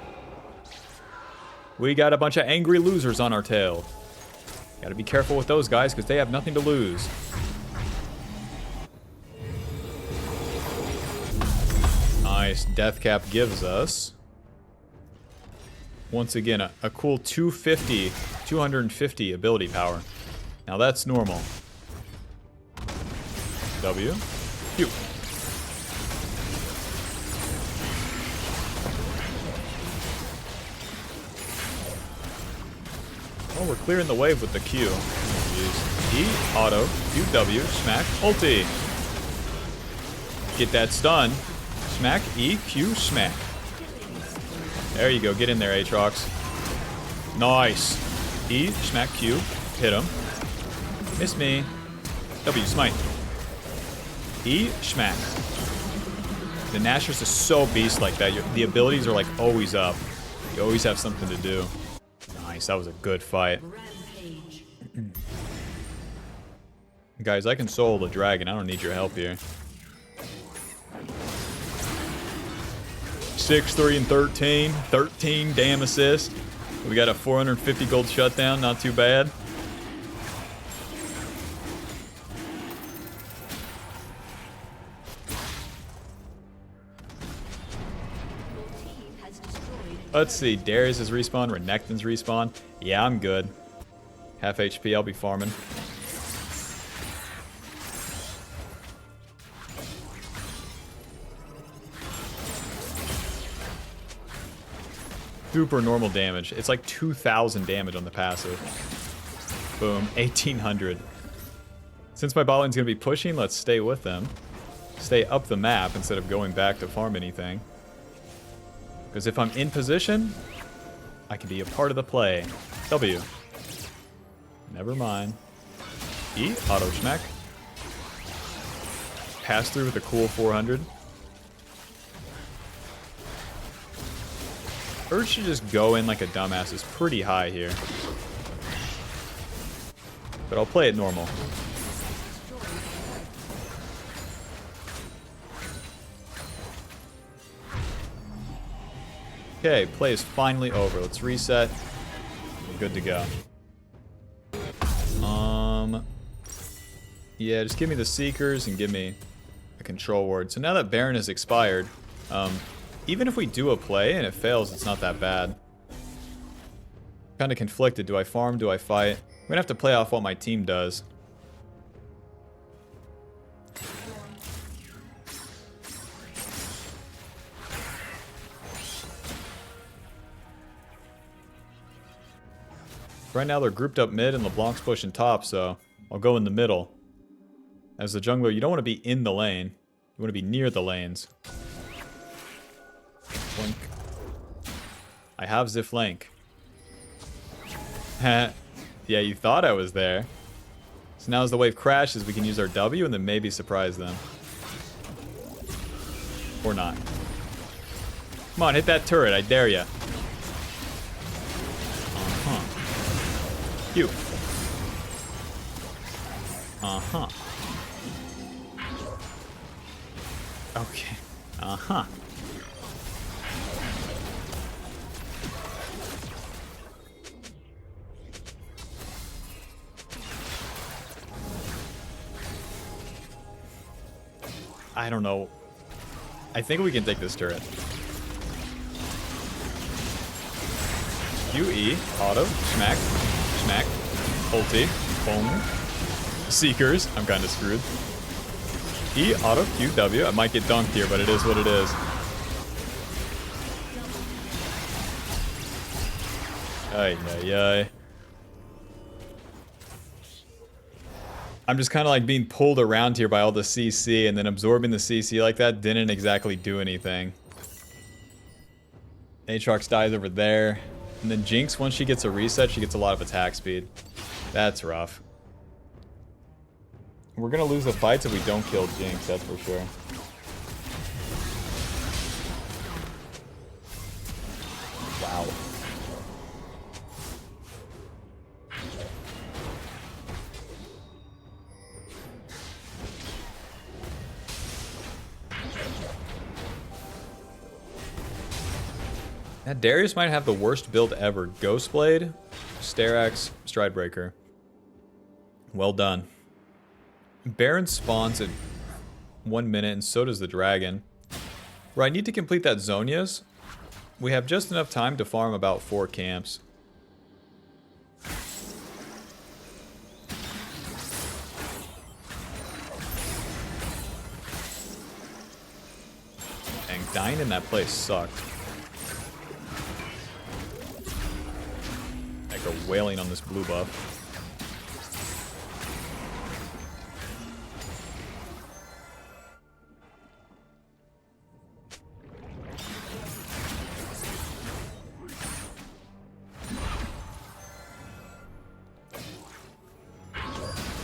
We got a bunch of angry losers on our tail. Gotta be careful with those guys, because they have nothing to lose. Nice. Death cap gives us, once again, a cool 250 ability power. Now that's normal. W. Q. Oh, we're clearing the wave with the Q. Use E, auto, Q, W, smack, ulti. Get that stun. Smack, E, Q, smack. There you go. Get in there, Aatrox. Nice. E, smack, Q. Hit him. Miss me. W, smite. E, smack. The Nashers is so beast like that. The abilities are like always up. You always have something to do. Nice. That was a good fight. Guys, I can solo the dragon. I don't need your help here. 6, 3, and 13. 13 damn assist. We got a 450 gold shutdown. Not too bad. Let's see. Darius is respawn. Renekton's respawn. Yeah, I'm good. Half HP. I'll be farming. Super normal damage. It's like 2,000 damage on the passive. Boom. 1,800. Since my bot lane's going to be pushing, let's stay with them. Stay up the map instead of going back to farm anything. Because if I'm in position, I can be a part of the play. W. Never mind. E. Auto schmack. Pass through with a cool 400. Urge should just go in like a dumbass. It's pretty high here. But I'll play it normal. Okay, play is finally over. Let's reset. We're good to go. Yeah, just give me the Seekers and give me a control ward. So now that Baron has expired, even if we do a play and it fails, it's not that bad. Kind of conflicted. Do I farm? Do I fight? I'm gonna have to play off what my team does. Right now they're grouped up mid and LeBlanc's pushing top, so I'll go in the middle. As the jungler, you don't want to be in the lane. You want to be near the lanes. Blink. I have Ziflank. Yeah, you thought I was there. So now as the wave crashes, we can use our W and then maybe surprise them. Or not. Come on, hit that turret, I dare ya. You. Uh-huh. Okay. Uh-huh. I don't know. I think we can take this turret. QE, auto, smack, smack, ulti, boom. Seekers, I'm kind of screwed. E, auto, QW. I might get dunked here, but it is what it is. Ay, ay, ay. I'm just kind of like being pulled around here by all the CC, and then absorbing the CC like that didn't exactly do anything. Aatrox dies over there. And then Jinx, once she gets a reset, she gets a lot of attack speed. That's rough. We're going to lose the fights if we don't kill Jinx, that's for sure. Wow. That Darius might have the worst build ever. Ghostblade, Sterax, Stridebreaker. Well done. Baron spawns at 1 minute, and so does the dragon. Where I need to complete that Zonia's, we have just enough time to farm about 4 camps. Dang, dying in that place sucked. Like a wailing on this blue buff.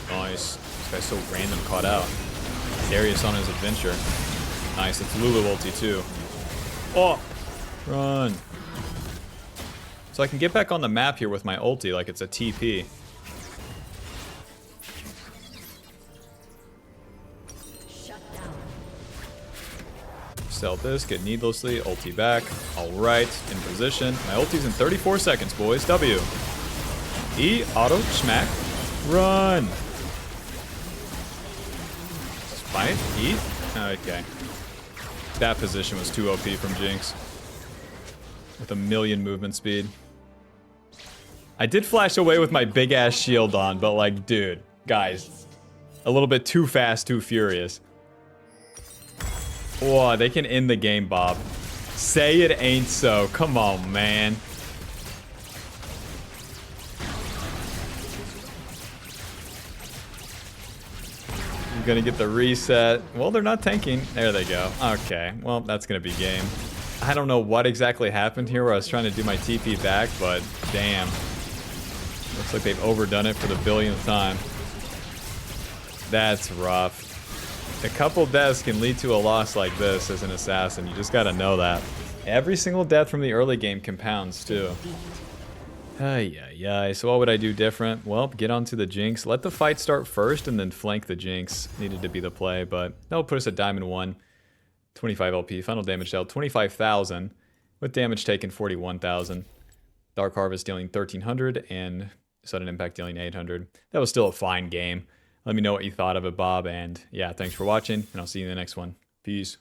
Nice. This guy's so random caught out. Darius on his adventure. Nice, it's Lulu ulti too. Oh! Run! So I can get back on the map here with my ulti like it's a TP. Sell this, get needlessly, ulti back. Alright, in position. My ulti's in 34 seconds, boys. W. E, auto, smack, run! Fight, E? Okay. That position was too OP from Jinx. With a million movement speed. I did flash away with my big ass shield on, but like, dude, guys, a little bit too fast, too furious. Whoa, they can end the game, Bob. Say it ain't so. Come on, man. I'm gonna get the reset. Well, they're not tanking. There they go. Okay, well, that's gonna be game. I don't know what exactly happened here where I was trying to do my TP back, but damn. Looks like they've overdone it for the billionth time. That's rough. A couple deaths can lead to a loss like this as an assassin. You just gotta know that. Every single death from the early game compounds too. Ay, ay, ay. So what would I do different? Well, get onto the Jinx. Let the fight start first and then flank the Jinx. Needed to be the play, but that'll put us at Diamond 1. 25 LP. Final damage dealt 25,000. With damage taken 41,000. Dark Harvest dealing 1,300 and Sudden Impact dealing 800. That was still a fine game. Let me know what you thought of it, Bob. And yeah, thanks for watching, and I'll see you in the next one. Peace.